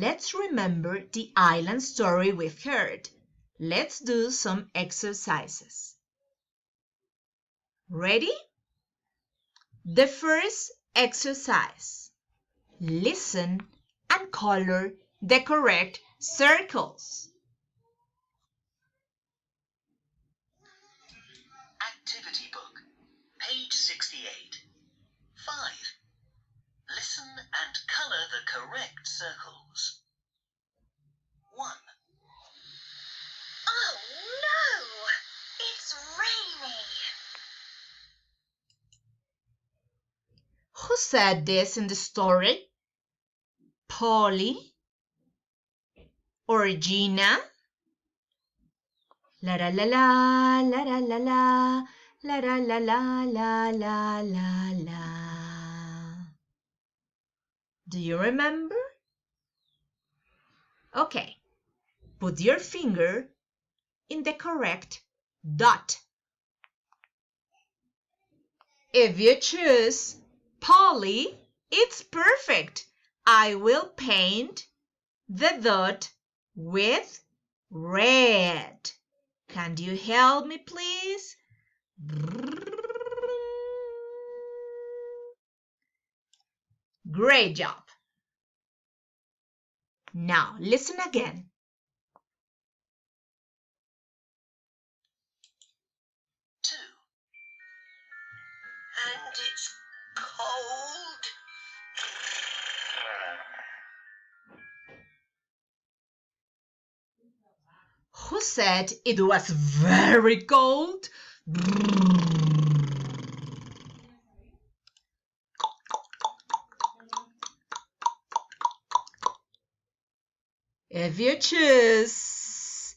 let's remember the island story we've heard. Let's do some exercises. Ready? The first exercise. Listen and color the correct circles. Activity book, page 68. 5. Listen and color the correct circles. 1. Oh no! It's raining! Who said this in the story? Polly or Gina? La la la la, la la la la, la la la la, la la la la. Do you remember? Okay, put your finger in the correct dot. If you choose Polly, it's perfect. I will paint the dot with red. Can you help me, please? Great job. Now listen again. 2. And it's cold. Who said it was very cold? If you choose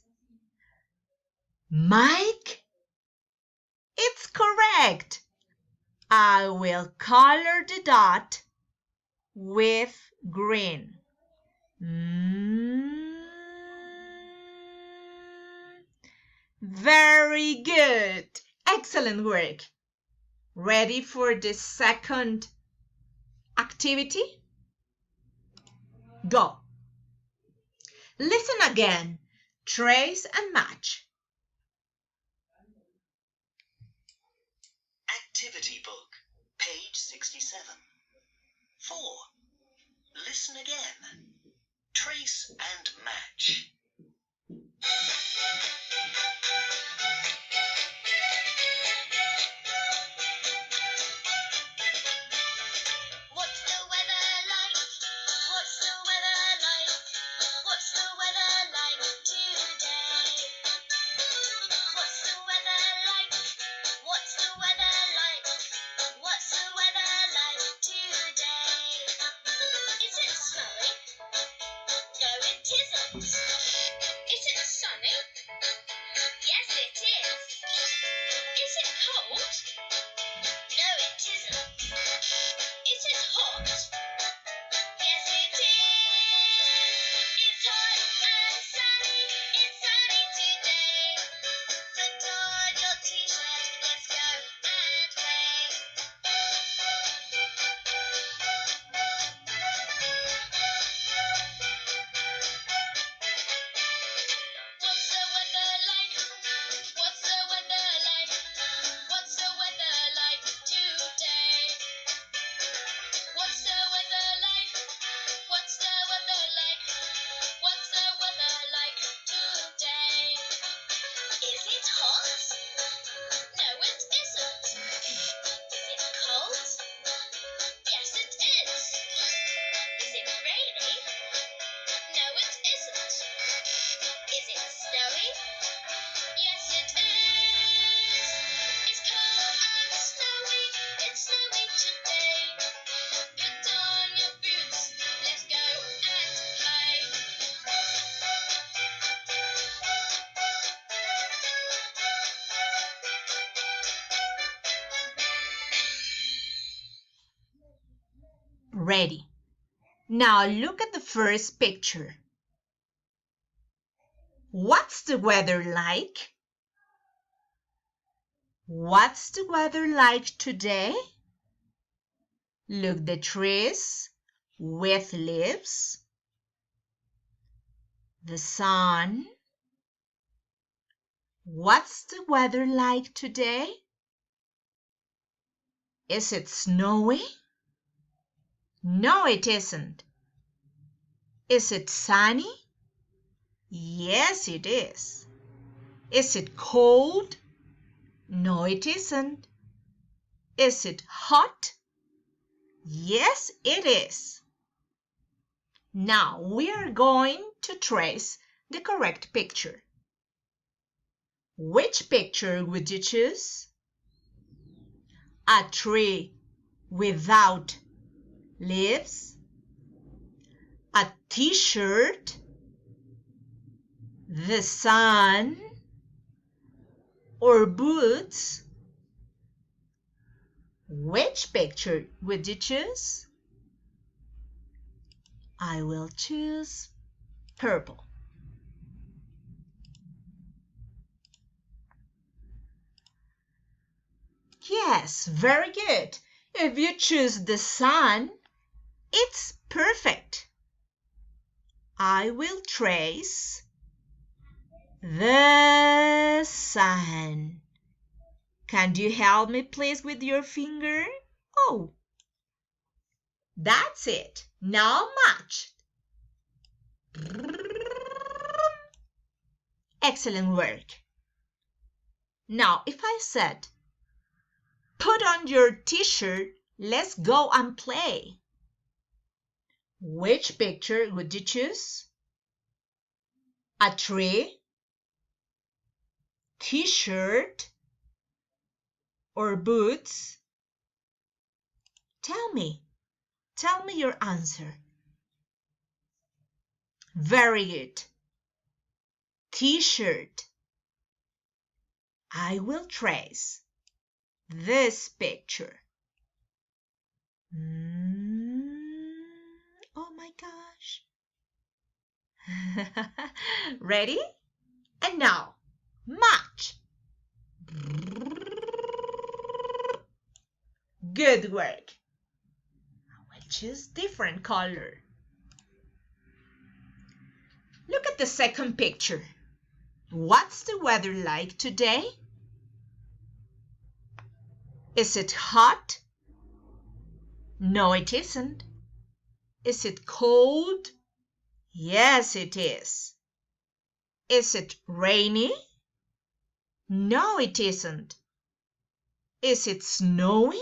Mike, it's correct. I will color the dot with green. Very good. Excellent work. Ready for the second activity? Go. Listen again. Trace and match. Activity book, page 67. 4. Listen again. Trace and match. What's the weather like? What's the weather like? What's the weather like today? What's the weather like? What's the weather like? What's the weather like today? Is it snowing? No, it isn't. Is it sunny? Yes, it is. Is it cold? No, it isn't. Is it hot? Yes, it is. It's hot and sunny. It's sunny today. Put on your t-shirt. Let's go and play. What's the weather like? What's the weather like? What's the weather like today? What's the weather like? What's the weather like? What's the weather like today? Is it hot? No, it isn't. Is it cold? Yes, it is. Is it raining? No, it isn't. Is it snowy? Yes, it is. It's cold and snowy. It's snowy today. Put on your boots. Let's go and play. Ready. Now look at the first picture. What's the weather like? What's the weather like today? Look, the trees with leaves. The sun. What's the weather like today? Is it snowy? No, it isn't. Is it sunny? Yes, it is. Is it cold? No, it isn't. Is it hot? Yes, it is. Now we are going to trace the correct picture. Which picture would you choose? A tree without leaves? A t-shirt? The sun? Or boots? Which picture would you choose? I will choose purple. Yes, very good. If you choose the sun, it's perfect. I will trace the sun. Can you help me please with your finger? Oh, that's it. Now match. Excellent work. Now, if I said, put on your t-shirt, let's go and play. Which picture would you choose? A tree, t-shirt, or boots? Tell me your answer. Very good. T-shirt. I will trace this picture. Oh my gosh. Ready? And now, match. Good work. I will choose different color. Look at the second picture. What's the weather like today? Is it hot? No, it isn't. Is it cold? Yes, it is. Is it rainy? No, it isn't. Is it snowy?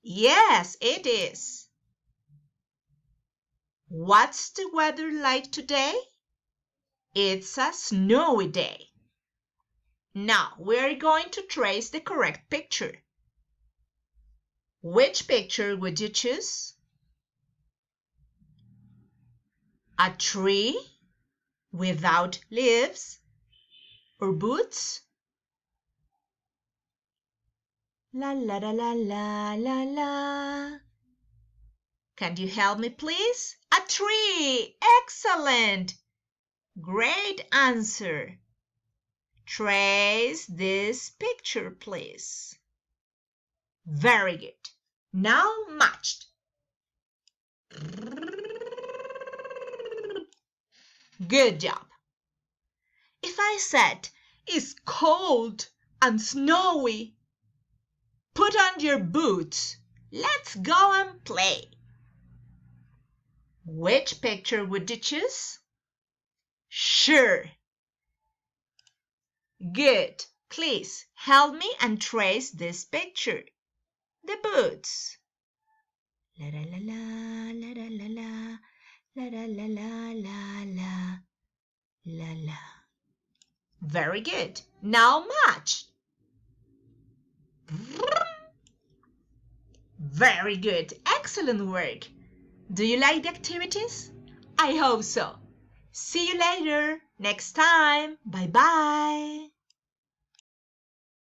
Yes, it is. What's the weather like today? It's a snowy day. Now we're going to trace the correct picture. Which picture would you choose? A tree without leaves or boots? La la la la la la la. Can you help me please? A tree. Excellent. Great answer. Trace this picture, please. Very good. Now matched. Good job. If I said it's cold and snowy, put on your boots. Let's go and play. Which picture would you choose? Sure. Good. Please help me and trace this picture. The boots. La la la la la la la la la la la la la la la. Very good. Now match. Very good. Excellent work. Do you like the activities? I hope so. See you later. Next time. Bye-bye.